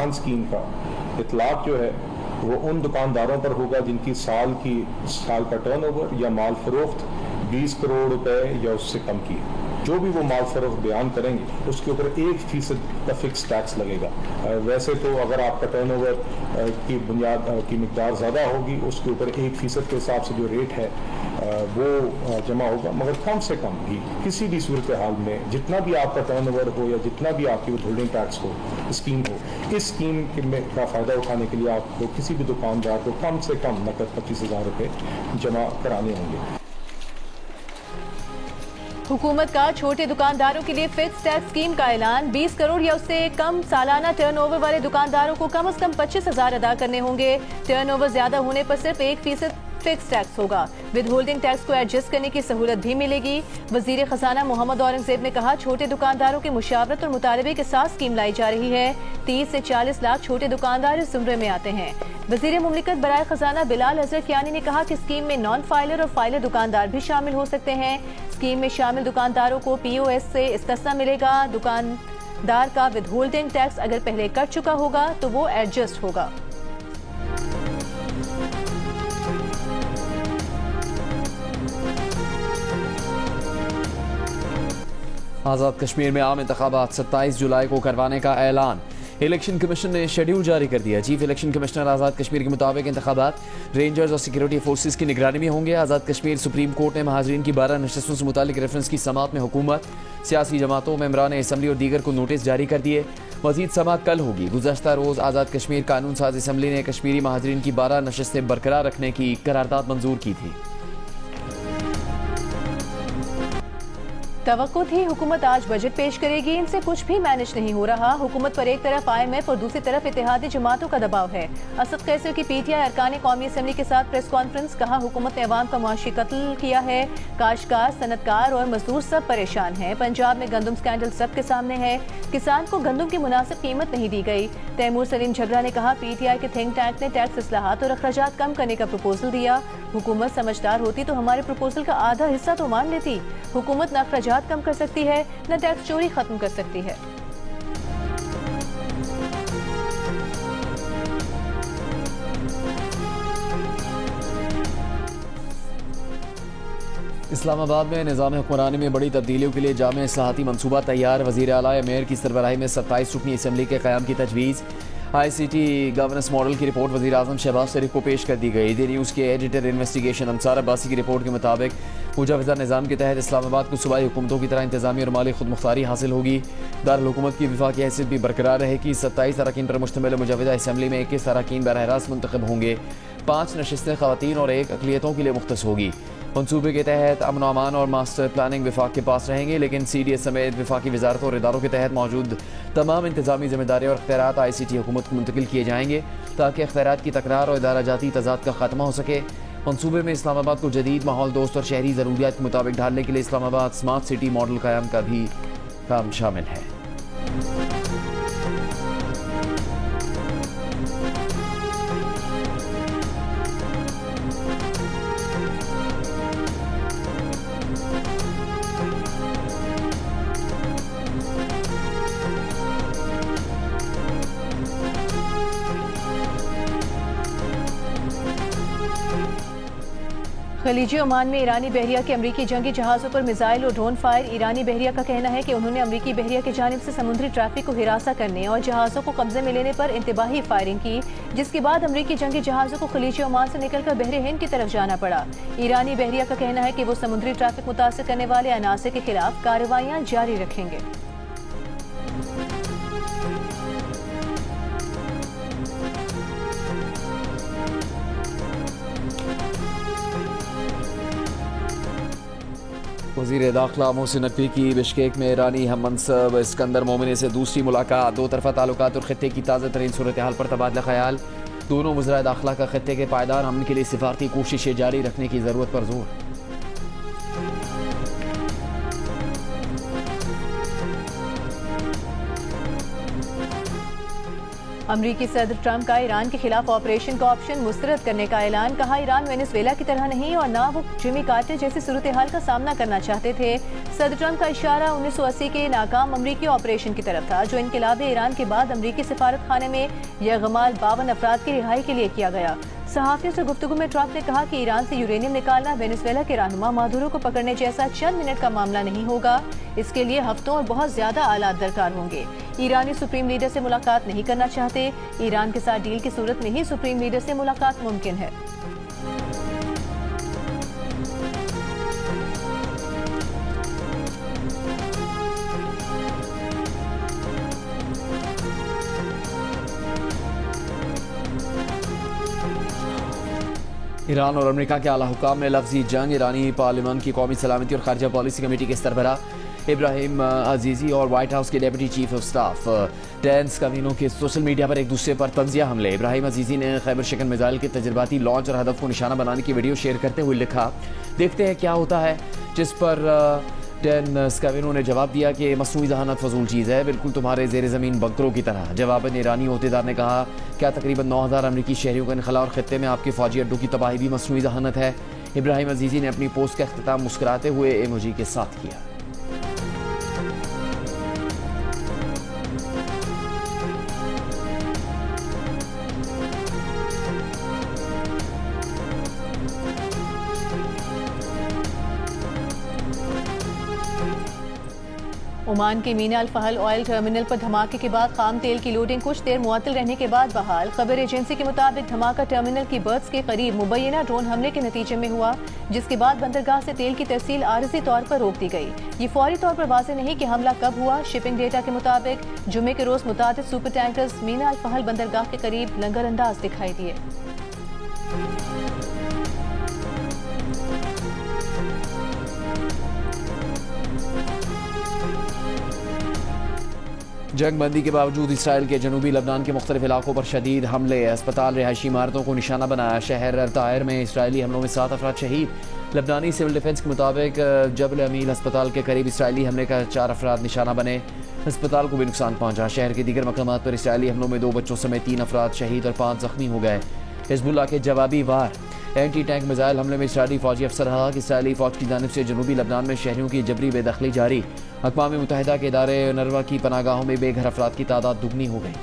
एलान स्कीम का इतलाक जो है वो उन दुकानदारों पर होगा जिनकी साल का टर्नओवर या माल फरोख्त 20 करोड़ रुपए या उससे कम की है। जो भी वो माल फरोख्त बयान करेंगे उसके ऊपर 1% का फिक्स टैक्स लगेगा। वैसे तो अगर आपका टर्नओवर की बुनियाद की मिकदार ज़्यादा होगी उसके ऊपर 1% के हिसाब से जो रेट है वो जमा होगा, मगर कम से कम भी किसी भी सूरत हाल में जितना भी आपका टर्नओवर हो या जितना भी आपकी विथहोल्डिंग टैक्स हो स्कीम हो, इस स्कीम का फ़ायदा उठाने के लिए आपको किसी भी दुकानदार को कम से कम नकद 25,000 रुपये जमा कराने होंगे। हुकूमत का छोटे दुकानदारों के लिए फिक्स टैक्स स्कीम का ऐलान। 20 करोड़ या उससे कम सालाना टर्नओवर वाले दुकानदारों को कम से कम 25,000 अदा करने होंगे। टर्नओवर ज्यादा होने पर सिर्फ 1% फिक्स टैक्स होगा। विद होल्डिंग टैक्स को एडजस्ट करने की सहूलत भी मिलेगी। वजीर खजाना मोहम्मद औरंगजेब ने कहा, छोटे दुकानदारों की मुशावरत और मुतालबे के साथ स्कीम लाई जा रही है। 30 से 40 लाख छोटे दुकानदार इस जुमरे में आते हैं। वजीर मुमलिकत बराए खजाना बिलाल हजरत यानी ने कहा कि स्कीम में नॉन फाइलर और फाइलर दुकानदार भी शामिल हो सकते हैं। स्कीम में शामिल दुकानदारों को POS से इस्तिस्ना मिलेगा। दुकानदार का विद होल्डिंग टैक्स अगर पहले कट चुका होगा तो वो एडजस्ट होगा। आज़ाद कश्मीर में आम इंतखाबात 27 जुलाई को करवाने का ऐलान। इलेक्शन कमीशन ने शेड्यूल जारी कर दिया। Chief election commissioner Azad Kashmir के मुताबिक इंतखाबात रेंजर्स और सिक्योरिटी फोर्सेस की निगरानी में होंगे। आज़ाद कश्मीर सुप्रीम कोर्ट ने महाजरीन की 12 नशस्तों से मुतालिक रेफरेंस की समात में हुकूमत, सियासी जमातों, मेम्बरान असम्बली और दीगर को नोटिस जारी कर दिए। मजीद समात कल होगी। गुज़श्ता रोज़ आज़ाद कश्मीर कानून साज असम्बली ने कश्मीरी महाजरीन की 12 नशस्तें बरकरार रखने की करारदाद मंजूर की थी। तवक्को थी हुकूमत आज बजट पेश करेगी, इनसे कुछ भी मैनेज नहीं हो रहा। हुकूमत पर एक तरफ IMF और दूसरी तरफ इत्तेहादी जमातों का दबाव है। असद कैसर की PTI अरकान कौमी असम्बली के साथ प्रेस कॉन्फ्रेंस। कहा, हुकूमत ने अवाम का मुआशी कत्ल किया है। काश्तकार, सनतकार और मजदूर सब परेशान हैं। पंजाब में गंदम स्कैंडल सबके सामने है। किसान को गंदम की मुनासिब कीमत नहीं दी गई। तैमूर सलीम झगड़ा ने कहा, PTI के थिंक टैंक ने टैक्स इस्लाहात और अखराजात कम करने का प्रपोजल दिया। हुकूमत समझदार होती तो हमारे प्रपोजल का आधा हिस्सा तो मान लेती। हुकूमत न अखराजात कम कर सकती है न टैक्स चोरी खत्म कर सकती है। इस्लामाबाद में निज़ाम हुक्मरानी में बड़ी तब्दीलियों के लिए जामे इस्लाहाती मनसूबा तैयार। वज़ीर आला मेयर की सरबराही में 27 रुकनी असम्बली के क़याम की तजवीज़। ICT गवर्नेंस मॉडल की रिपोर्ट वज़ीर आज़म शहबाज शरीफ को पेश कर दी गई। दी न्यूज़ के एडिटर इन्वेस्टिगेशन अंसार अब्बासी की रिपोर्ट के मुताबिक मुजाविजा निज़ाम के तहत इस्लामाबाद को सूबाई हुकूमतों की तरह इंतजामी और माली खुद मुख्तारी हासिल होगी। दारुल हुकूमत की वफाकी हैसियत भी बरकरार रहेगी। 27 अरकान पर मुश्तमिल मुजाविजा असम्बली में 21 अरकान बराह रास्त मुंतखब होंगे। 5 नशिस्तें ख़वातीन और 1 अक़लियतों के लिए मुख्तस होगी। मनसूबे के तहत अमन अमान और मास्टर प्लानिंग विफाक के पास रहेंगे, लेकिन CDS समेत विफाकी वजारतों और इदारों के तहत मौजूद तमाम इंतजामी जिम्मेदारी और अख्तियारात ICT हुकूमत को मुंतकिल किए जाएंगे ताकि अख्तियारात की तकरार और इदारा जाती तजाद का खात्मा हो सके। मनसूबे में इस्लामाबाद को जदीद माहौल दोस्त और शहरी ज़रूरियात के मुताबिक ढालने के लिए इस्लामाबाद स्मार्ट सिटी मॉडल क़याम का भी काम शामिल है। खलीजी ओमान में ईरानी बहरिया के अमरीकी जंगी जहाज़ों पर मिसाइल और ड्रोन फायर। ईरानी बहरिया का कहना है कि उन्होंने अमरीकी बहरिया की जानिब से समुद्री ट्रैफिक को हिरासा करने और जहाज़ों को कब्जे में लेने पर इंतबाही फायरिंग की, जिसके बाद अमरीकी जंगी जहाज़ों को खलीजी ओमान से निकलकर बहरे हिंद की तरफ जाना पड़ा। ईरानी बहरिया का कहना है कि वो समुद्री ट्रैफिक मुतासिर करने वाले अनासर के खिलाफ कार्रवाइयाँ जारी रखेंगे। वज़ीर दाखिला मोहसिन नकवी की बिश्केक में ईरानी हम मनसब इस्कंदर मोमिनी से दूसरी मुलाकात। दो तरफ़ा ताल्लुकात और खित्ते की ताज़ा तरीन सूरत हाल पर तबादला ख्याल। दोनों वज़राए दाखिला का खित्ते के पायदार अमन के लिए सिफारती कोशिशें जारी रखने की ज़रूरत पर जोर। अमरीकी सदर ट्रंप का ईरान के खिलाफ ऑपरेशन का ऑप्शन मुस्तरद करने का ऐलान। कहा, ईरान वेनेजुएला की तरह नहीं और ना वो जिमी कार्टर जैसी सूरत हाल का सामना करना चाहते थे। सदर ट्रंप का इशारा 1980 के नाकाम अमरीकी ऑपरेशन की तरफ था, जो इनकलाब ईरान के बाद अमरीकी सफारत खाने में यरगमाल 52 अफराद की रिहाई के लिए किया गया। सहाफियों से गुफ्तगू में ट्रंप ने कहा कि ईरान से यूरेनियम निकालना वेनेजुएला के रहनुमा मादुरो को पकड़ने जैसा चंद मिनट का मामला नहीं होगा। इसके लिए हफ्तों और बहुत ज्यादा आलात दरकार होंगे। ईरानी सुप्रीम लीडर से मुलाकात नहीं करना चाहते। ईरान के साथ डील की सूरत में ही सुप्रीम लीडर से मुलाकात मुमकिन है। ईरान और अमेरिका के आला हुकाम में लफ्जी जंग। ईरानी पार्लियामान की कौमी सलामती और खारजा पॉलिसी कमेटी के सरबराह इब्राहिम अजीजी और व्हाइट हाउस के deputy chief of staff Dan Scavino के सोशल मीडिया पर एक दूसरे पर तंजिया हमले। इब्राहिम अजीजी ने खैबर शिकन मिसाइल के तजर्बाती लॉन्च और हदफ को निशाना बनाने की वीडियो शेयर करते हुए लिखा, देखते हैं क्या होता है। जिस पर डैन स्कैविनो ने जवाब दिया कि मसनूई जहानत फजूल चीज़ है, बिल्कुल तुम्हारे जेर ज़मीन बंकरों की तरह। जवाबन ईरानी अहदेदार ने कहा, क्या तकरीबन 9000 अमरीकी शहरियों का इनखला और खत्ते में आपके फौजी अड्डों की तबाही भी मसनूई जहानत है। इब्राहिम अजीजी ने अपनी पोस्ट का अख्तिताम मुस्कुराते हुए इमोजी के साथ किया। ओमान के मीना अल फहल ऑयल टर्मिनल पर धमाके के बाद खाम तेल की लोडिंग कुछ देर मुअत्तल रहने के बाद बहाल। खबर एजेंसी के मुताबिक धमाका टर्मिनल की बर्थ्स के करीब मुबैना ड्रोन हमले के नतीजे में हुआ, जिसके बाद बंदरगाह से तेल की तरसील आरजी तौर पर रोक दी गई। ये फौरी तौर पर वाज़ेह नहीं कि हमला कब हुआ। शिपिंग डेटा के मुताबिक जुमे के रोज मुतादिद सुपर टैंकर्स मीना अल फहल बंदरगाह के करीब लंगर अंदाज दिखाई दिए। जंग बंदी के बावजूद इसराइल के जनूबी लबनान के मुख्तलिफ इलाकों पर शदीद हमले। अस्पताल, रिहायशी इमारतों को निशाना बनाया। शहर अर्तायर में इसराइली हमलों में 7 अफराद शहीद। लबनानी सिविल डिफेंस के मुताबिक जबल अमील अस्पताल के करीब इसराइली हमले का 4 अफराद निशाना बने। अस्पताल को भी नुकसान पहुंचा। शहर के दीगर मकामात पर इसराइली हमलों में 2 बच्चों समेत 3 अफराद शहीद और 5 जख्मी हो गए। हिजबुल्लाह के जवाबी वार एंटी टैंक मिसाइल हमले में इसराइली फौजी अफसर रहा कि इसराइली फौज की जानिब से जनूबी लबनान में शहरियों की जबरी बेदखली जारी। अक़वाम मुत्तहिदा के इदारे नरवा की पनागाहों में बेघर अफराद की तादाद दुगनी हो गई।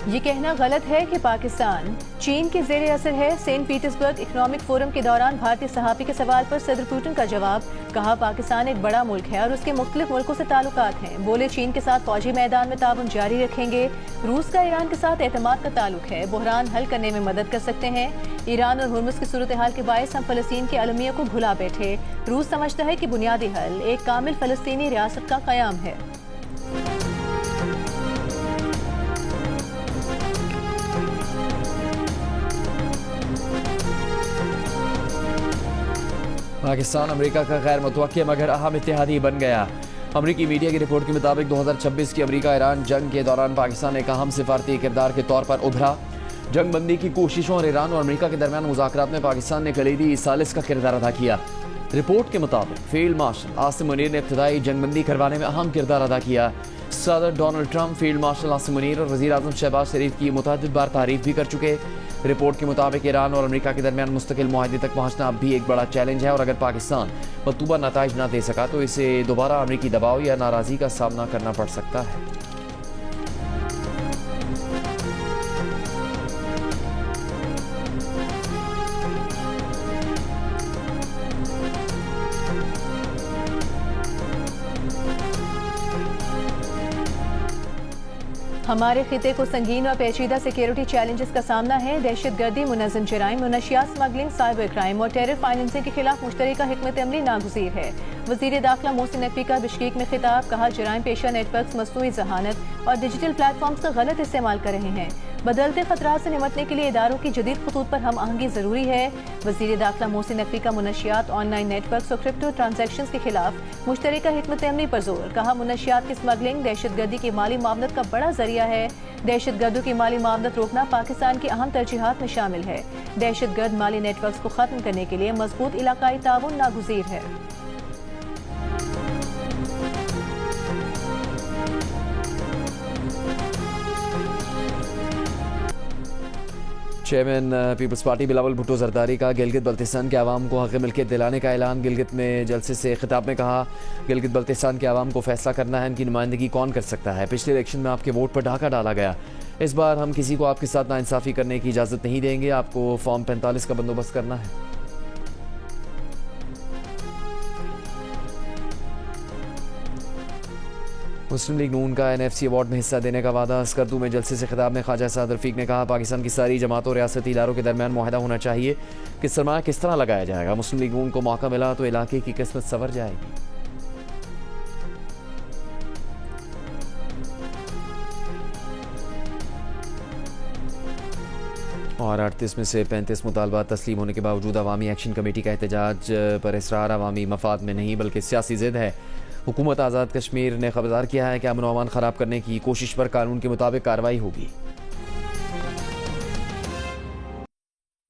ये कहना गलत है कि पाकिस्तान चीन के जेर असर है। सेंट पीटर्सबर्ग इकोनॉमिक फोरम के दौरान भारतीय सहाफ़ी के सवाल पर सदर पुतिन का जवाब। कहा, पाकिस्तान एक बड़ा मुल्क है और उसके मुख्तलिफ मुल्कों से ताल्लुकात हैं। बोले, चीन के साथ फौजी मैदान में ताउन जारी रखेंगे। रूस का ईरान के साथ एतमाद का ताल्लुक है, बहरान हल करने में मदद कर सकते हैं। ईरान और हुर्मुज़ की सूरत हाल के बायस हम फ़लस्तीन के अलमिया को भुला बैठे। रूस समझता है कि बुनियादी हल एक कामिल फ़लस्तीनी रियासत का क़याम है। पाकिस्तान अमेरिका का गैर मुतवक्किल मगर अहम इत्तेहादी बन गया। अमरीकी मीडिया की रिपोर्ट के मुताबिक 2026 की अमरीका ईरान जंग के दौरान पाकिस्तान एक अहम सिफारती किरदार के तौर पर उभरा। जंग बंदी की कोशिशों और ईरान और अमरीका के दरमियान मुज़ाकरात में पाकिस्तान ने कलीदी सालिस का किरदार अदा किया। रिपोर्ट के मुताबिक फील्ड मार्शल आसिम मुनीर ने इब्तदाई जंगबंदी करवाने में अहम किरदार अदा किया। सदर Donald Trump field marshal Asim Munir और वज़ीर आज़म शहबाज शरीफ की मुतअद्दिद बार तारीफ भी कर चुके। रिपोर्ट के मुताबिक ईरान और अमेरिका के दरमियान मुस्तकिल मुआहदे तक पहुंचना अब भी एक बड़ा चैलेंज है और अगर पाकिस्तान मतलूबा नताइज न दे सका तो इसे दोबारा अमरीकी दबाव या नाराज़गी का सामना करना पड़ सकता है। हमारे खिते को संगीन और पेचीदा सिक्योरिटी चैलेंजेस का सामना है। दहशतगर्दी, मुनज़्ज़म जराइम, मुनशियात स्मगलिंग, साइबर क्राइम और टेरर फाइनेंसिंग के खिलाफ मुश्तरका हिकमत अमली नागुज़ीर है। वज़ीर दाखिला मोहसिन नकवी का बिश्केक में खिताब। कहा, जराइम पेशा नेटवर्क मसनूई जहानत और डिजिटल प्लेटफॉर्म्स का गलत इस्तेमाल कर रहे हैं। बदलते खतरात से निपटने के लिए इदारों की जदीद खतूत पर हम आहंगी जरूरी है। वज़ीर दाखिला मोहसिन नकवी का मुनशियात, ऑनलाइन नेटवर्क और क्रिप्टो ट्रांजैक्शंस के खिलाफ मुश्तरका हिकमत अमली पर जोर। कहा, मुनशियात की स्मगलिंग दहशतगर्दी की माली मामलत का बड़ा जरिया है। दहशतगर्दों की माली मामलत रोकना पाकिस्तान की अहम तरजीहात में शामिल है। दहशतगर्द माली नेटवर्क को खत्म करने के लिए मजबूत इलाकाई ताउन नागुज़ीर है। चेयरमैन पीपल्स पार्टी बिलावल भुट्टो जरदारी का गिलगित बल्तिस्तान के आवाम को हक़ मिल्कियत दिलाने का ऐलान। गिलगित में जलसे से खिताब में कहा, गिलगित बल्तिस्तान के आवाम को फैसला करना है इनकी नुमाइंदगी कौन कर सकता है। पिछले इलेक्शन में आपके वोट पर डाका डाला गया, इस बार हम किसी को आपके साथ नाइंसाफ़ी करने की इजाज़त नहीं देंगे। आपको फॉर्म 45 का बंदोबस्त करना है। मुस्लिम लीग नून का NFC अवार्ड में हिस्सा देने का वादा। स्कर्दू में जलसे से खिताब में ख्वाजा साद रफीक ने कहा, पाकिस्तान की सारी जमातों और रियासती इदारों के दरमियान मुआहदा होना चाहिए कि सरमाया किस तरह लगाया जाएगा। मुस्लिम लीग नून को मौका मिला तो इलाके की किस्मत संवर जाएगी। और 38 में से 35 मुतालबात तस्लीम होने के बावजूद अवामी एक्शन कमेटी का एहतजाज पर इसरार अवामी मफाद में नहीं बल्कि सियासी ज़िद है। हुकूमत आज़ाद कश्मीर ने खबरदार किया है कि अमन व अमान ख़राब करने की कोशिश पर कानून के मुताबिक कार्रवाई होगी।